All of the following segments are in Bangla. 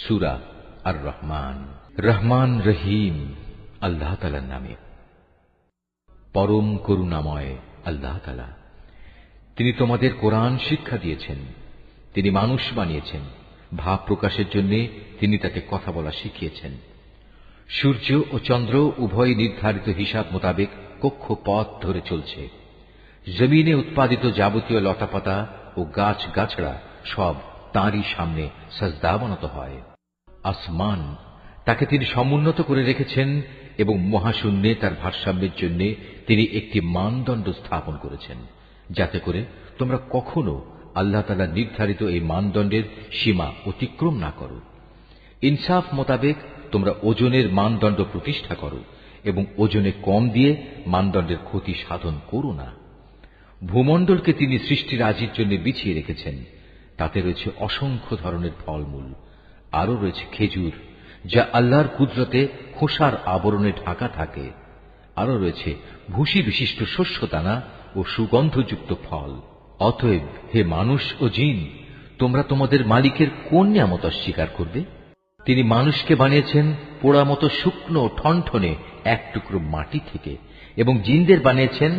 সূরা আর রহমান। রহমান রহিম আল্লাহ তাআলার নামে। পরম করুণাময় আল্লাহ তাআলা। তিনি তোমাদের কোরআন শিক্ষা দিয়েছেন, তিনি মানুষ বানিয়েছেন, ভাব প্রকাশের জন্য তিনি তাকে কথা বলা শিখিয়েছেন। সূর্য ও চন্দ্র উভয় নির্ধারিত হিসাব মোতাবেক কক্ষপথ ধরে চলছে। জমিনে উৎপাদিত যাবতীয় লতাপাতা ও গাছ গাছড়া সব তাঁরই সামনে সাজদাবনত হয়। আসমান তাকে তিনি সমুন্নত করে রেখেছেন এবং মহাশূন্যে তার ভারসাম্যের জন্য তিনি একটি মানদণ্ড স্থাপন করেছেন, যাতে করে তোমরা কখনো আল্লাহ তাআলা নির্ধারিত এই মানদণ্ডের সীমা অতিক্রম না করো। ইনসাফ মোতাবেক তোমরা ওজনের মানদণ্ড প্রতিষ্ঠা করো এবং ওজনে কম দিয়ে মানদণ্ডের ক্ষতি সাধন করো না। ভূমণ্ডলকে তিনি সৃষ্টিরাজির জন্য বিছিয়ে রেখেছেন, তাতে রয়েছে অসংখ্য ধরনের ফলমূল, আরও রয়েছে খেজুর যা আল্লাহর কুদরতে খোসার আবরণে ঢাকা থাকে, আরও রয়েছে ভুসি বিশিষ্ট শস্যদানা ও সুগন্ধযুক্ত ফল। অতএব হে মানুষ ও জিন, তোমরা তোমাদের মালিকের কোন নিয়ামত অস্বীকার করবে? তিনি মানুষকে বানিয়েছেন পোড়া মতো শুকনো ঠনঠনে এক টুকরো মাটি থেকে এবং জিনদের বানিয়েছেন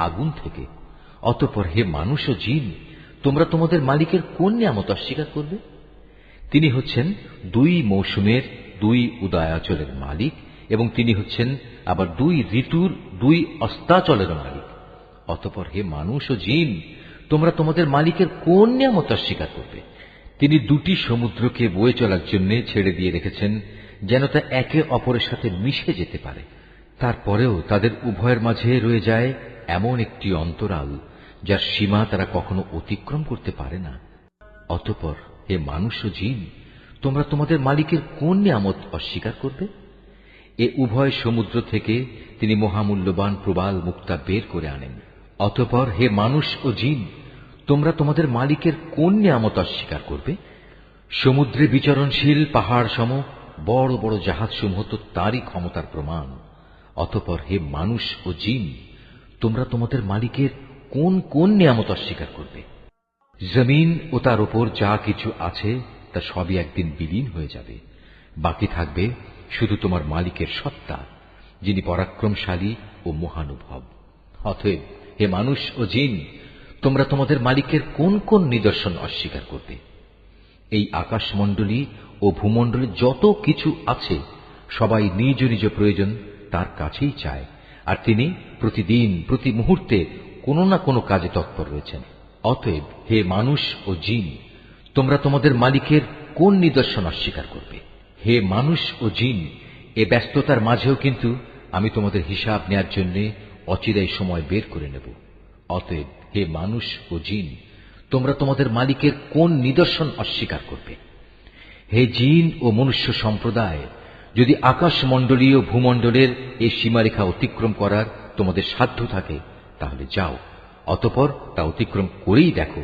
আগুন থেকে। অতঃপর হে মানুষ ও জিন, তোমরা তোমাদের মালিকের কোন নিয়ামত অস্বীকার করবে? তিনি হচ্ছেন দুই মৌসুমের দুই উদয়াচলের মালিক এবং তিনি হচ্ছেন আবার দুই ঋতুর দুই অস্তাচলের মালিক। অতঃপর হে মানুষ ও জিন, তোমরা তোমাদের মালিকের কোন নিয়ামত অস্বীকার করবে? তিনি দুটি সমুদ্রকে বয়ে চলার জন্য ছেড়ে দিয়ে রেখেছেন, যেন তা একে অপরের সাথে মিশে যেতে পারে। তারপরেও তাদের উভয়ের মাঝে রয়ে যায় এমন একটি অন্তরাল যার সীমা তারা কখনো অতিক্রম করতে পারে না। অতঃপর হে মানুষ ও জিন, তোমরা তোমাদের মালিকের কোন নিয়ামত অস্বীকার করবে? এ উভয় সমুদ্র থেকে তিনি মহামূল্যবান প্রবাল মুক্তা বের করে আনেন। অতঃপর হে মানুষ ও জিন, তোমরা তোমাদের মালিকের কোন নিয়ামত অস্বীকার করবে? সমুদ্রে বিচরণশীল পাহাড় সম বড় বড় জাহাজসমূহ তো তারই ক্ষমতার প্রমাণ। অতঃপর হে মানুষ ও জিন, তোমরা তোমাদের মালিকের কোন কোন নিয়ামত অস্বীকার করবে? জমিন ও তার উপর যা কিছু আছে তা সবই একদিন বিলীন হয়ে যাবে, বাকি থাকবে শুধু তোমার মালিকের সত্তা, যিনি পরাক্রমশালী ও মহানুভব। অতএব হে মানুষ ও জিন, তোমরা তোমাদের মালিকের কোন কোন নিদর্শন অস্বীকার করবে? এই আকাশমণ্ডলী ও ভূমণ্ডলে যত কিছু আছে সবাই নিজ নিজ প্রয়োজন তার কাছেই চায়, আর তিনি প্রতিদিন প্রতি মুহূর্তে কোনো না কোনো কাজে তৎপর রয়েছেন। অতএব হে মানুষ ও জিন, তোমরা তোমাদের মালিকের কোন নিদর্শন অস্বীকার করবে? হে মানুষ ও জিন, এ ব্যস্ততার মাঝেও কিন্তু আমি তোমাদের হিসাব নেয়ার জন্য অচিরেই সময় বের করে নেব। অতএব হে মানুষ ও জিন, তোমরা তোমাদের মালিকের কোন নিদর্শন অস্বীকার করবে? হে জিন ও মনুষ্য সম্প্রদায়, যদি আকাশমণ্ডলীয় ভূমণ্ডলের এই সীমারেখা অতিক্রম করার তোমাদের সাধ্য থাকে তাহলে যাও, অতঃপর তা অতিক্রম করেই দেখো,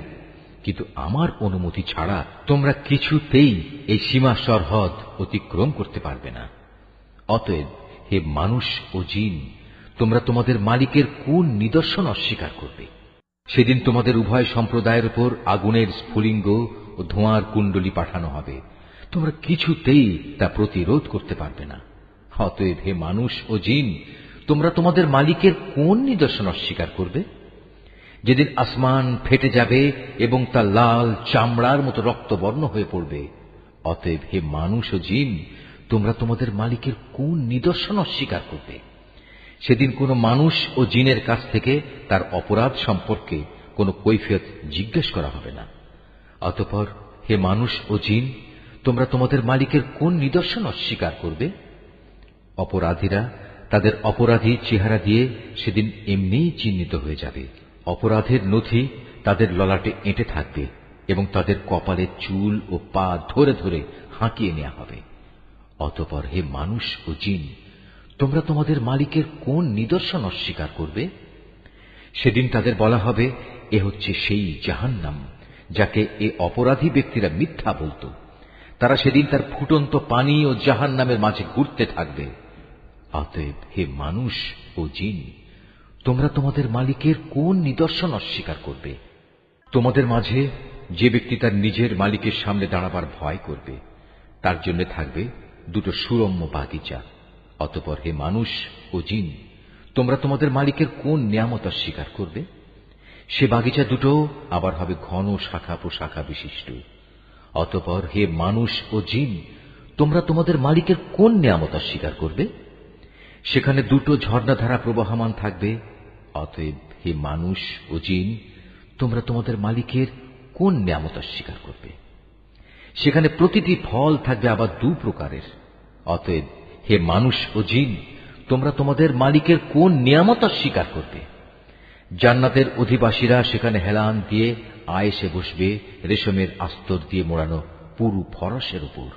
কিন্তু আমার অনুমতি ছাড়া তোমরা কিছুতেই এই সীমা সরহদ অতিক্রম করতে পারবে না। অতএব হে মানুষ ও জিন, তোমরা তোমাদের মালিকের কোন নিদর্শন অস্বীকার করবে? সেদিন তোমাদের উভয় সম্প্রদায়ের উপর আগুনের স্ফুলিঙ্গ ও ধোঁয়ার কুণ্ডলী পাঠানো হবে, তোমরা কিছুতেই তা প্রতিরোধ করতে পারবে না। অতএব হে মানুষ ও জিন, তোমরা তোমাদের মালিকের কোন নিদর্শন অস্বীকার করবে? যেদিন আসমান ফেটে যাবে এবং তা লাল চামড়ার মতো রক্তবর্ণ হয়ে পড়বে। অতএব হে মানুষ ও জিন, তোমরা তোমাদের মালিকের কোন নিদর্শন অস্বীকার করবে? সেদিন কোনো মানুষ ও জিনের কাছ থেকে তার অপরাধ সম্পর্কে কোনো কৈফিয়ত জিজ্ঞেস করা হবে না। অতঃপর হে মানুষ ও জিন, তোমরা তোমাদের মালিকের কোন নিদর্শন অস্বীকার করবে? অপরাধীরা তাদের অপরাধী চেহারা দিয়ে সেদিন এমনিই চিহ্নিত হয়ে যাবে। অপরাধের নথি তাদের ললাটে এঁটে থাকবে এবং তাদের কপালের চুল ও পা ধরে ধরে হাঁকিয়ে নেওয়া হবে। অতঃপর হে মানুষ ও জিন, তোমরা তোমাদের মালিকের কোন নিদর্শন অস্বীকার করবে? সেদিন তাদের বলা হবে, এ হচ্ছে সেই জাহান্নাম যাকে এ অপরাধী ব্যক্তিরা মিথ্যা বলত। তারা সেদিন তার ফুটন্ত পানি ও জাহান্নামের মাঝে ঘুরতে থাকবে। অতএব হে মানুষ ও জিন, তোমরা তোমাদের মালিকের কোন নিদর্শন অস্বীকার করবে? তোমাদের মাঝে যে ব্যক্তি তার নিজের মালিকের সামনে দাঁড়াবার ভয় করবে, তার জন্য থাকবে দুটো সুরম্য বাগিচা। অতঃপর হে মানুষ ও জিন, তোমরা তোমাদের মালিকের কোন নিয়ামত অস্বীকার করবে? সে বাগিচা দুটো আবার হবে ঘন শাখা প্রশাখা বিশিষ্ট। অতঃপর হে মানুষ ও জিন, তোমরা তোমাদের মালিকের কোন নিয়ামত অস্বীকার করবে? সেখানে দুটো ঝর্ণাধারা প্রবাহমান থাকবে। অতএব হে মানুষ ও জিন, তোমরা তোমাদের মালিকের কোন নিয়ামত অস্বীকার করবে? সেখানে প্রতিটি ফল থাকবে আবার দু প্রকারের। অতএব হে মানুষ ও জিন, তোমরা তোমাদের মালিকের কোন নিয়ামত অস্বীকার করবে? জান্নাতের অধিবাসীরা সেখানে হেলান দিয়ে আয়েসে বসবে রেশমের আস্তর দিয়ে মোড়ানো পুরু ফরসের উপর।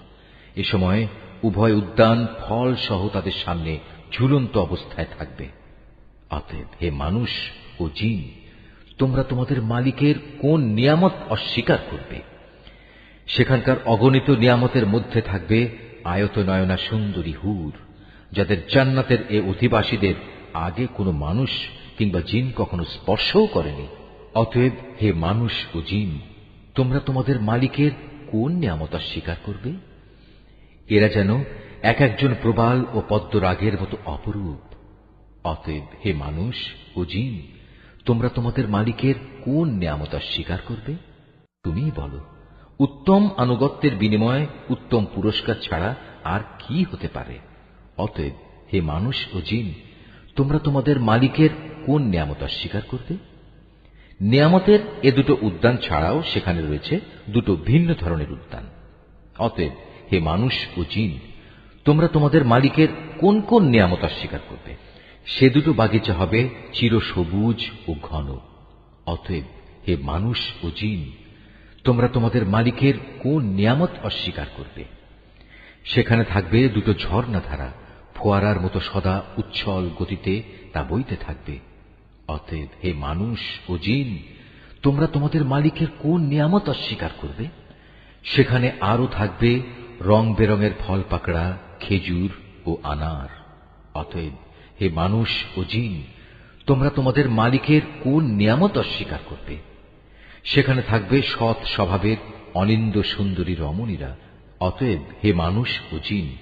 এ সময় উভয় উদ্যান ফল সহ তাদের সামনে ঝুলন্ত অবস্থায় থাকবে। অতএব হে মানুষ ও জিন, তোমরা তোমাদের মালিকের কোন নিয়ামত অস্বীকার করবে? সেখানকার অগণিত নিয়ামতের মধ্যে থাকবে আয়তনয়না সুন্দরী হুর, যাদের জান্নাতের এ অধিবাসীদের আগে কোনো মানুষ কিংবা জিন কখনো স্পর্শও করেনি। অতএব হে মানুষ ও জিন, তোমরা তোমাদের মালিকের কোন নিয়ামত অস্বীকার করবে? এরা যেন এক একজন প্রবাল ও পদ্মরাগের মতো অপরূপ। অতএব হে মানুষ ও জিন, তোমরা তোমাদের মালিকের কোন নিয়ামত অস্বীকার করবে? তুমিই বলো। উত্তম আনুগত্যের বিনিময়ে উত্তম পুরস্কার ছাড়া আর কি হতে পারে? অতএব হে মানুষ ও জিন, তোমরা তোমাদের মালিকের কোন নিয়ামত অস্বীকার করবে? নিয়ামতের এ দুটো উদ্যান ছাড়াও সেখানে রয়েছে দুটো ভিন্ন ধরনের উদ্যান। অতএব হে মানুষ ও জিন, তোমরা তোমাদের মালিকের কোন কোন নিয়ামত অস্বীকার করবে? সে দুটো বাগিচা হবে চিরসবুজ ও ঘন। অতএব হে মানুষ ও জিন, তোমরা তোমাদের মালিকের কোন নিয়ামত অস্বীকার করবে? সেখানে থাকবে দুটো ঝর্ণাধারা, ফোয়ারার মতো সদা উচ্ছল গতিতে তা বইতে থাকবে। অতএব হে মানুষ ও জিন, তোমরা তোমাদের মালিকের কোন নিয়ামত অস্বীকার করবে? সেখানে আরো থাকবে রং বেরঙের ফল পাকড়া, খেজুর ও আনার। অতএব হে মানুষ ও জিন, তোমরা তোমাদের মালিকের কোন নিয়ামত অস্বীকার করবে? সেখানে থাকবে সৎ স্বভাবের অনিন্দ সুন্দরী রমণীরা। অতএব হে মানুষ ও জিন,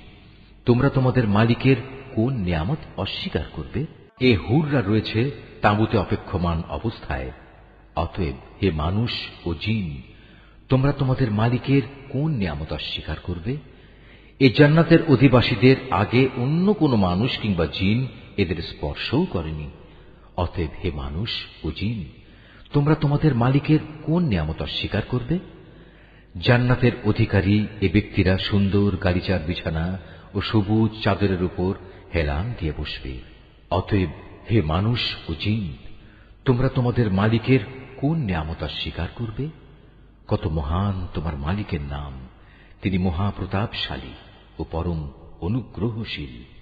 তোমরা তোমাদের মালিকের কোন নিয়ামত অস্বীকার করবে? এ হুররা রয়েছে তাঁবুতে অপেক্ষমান অবস্থায়। অতএব হে মানুষ ও জিন, তোমরা তোমাদের মালিকের কোন নিয়ামত অস্বীকার করবে? এ জান্নাতের অধিবাসীদের আগে অন্য কোনো মানুষ কিংবা জিন এদের স্পর্শও করেনি। অতএব হে মানুষ ও জিন, তোমরা তোমাদের মালিকের কোন নিয়ামত অস্বীকার করবে? জান্নাতের অধিকারী এ ব্যক্তিরা সুন্দর গালিচার বিছানা ও সবুজ চাদরের উপর হেলান দিয়ে বসবে। অতএব হে মানুষ ও জিন, তোমরা তোমাদের মালিকের কোন নিয়ামত অস্বীকার করবে? কত মহান তোমার মালিকের নাম! তিনি মহাপ্রতাপশালী ও পরম অনুগ্রহশীল।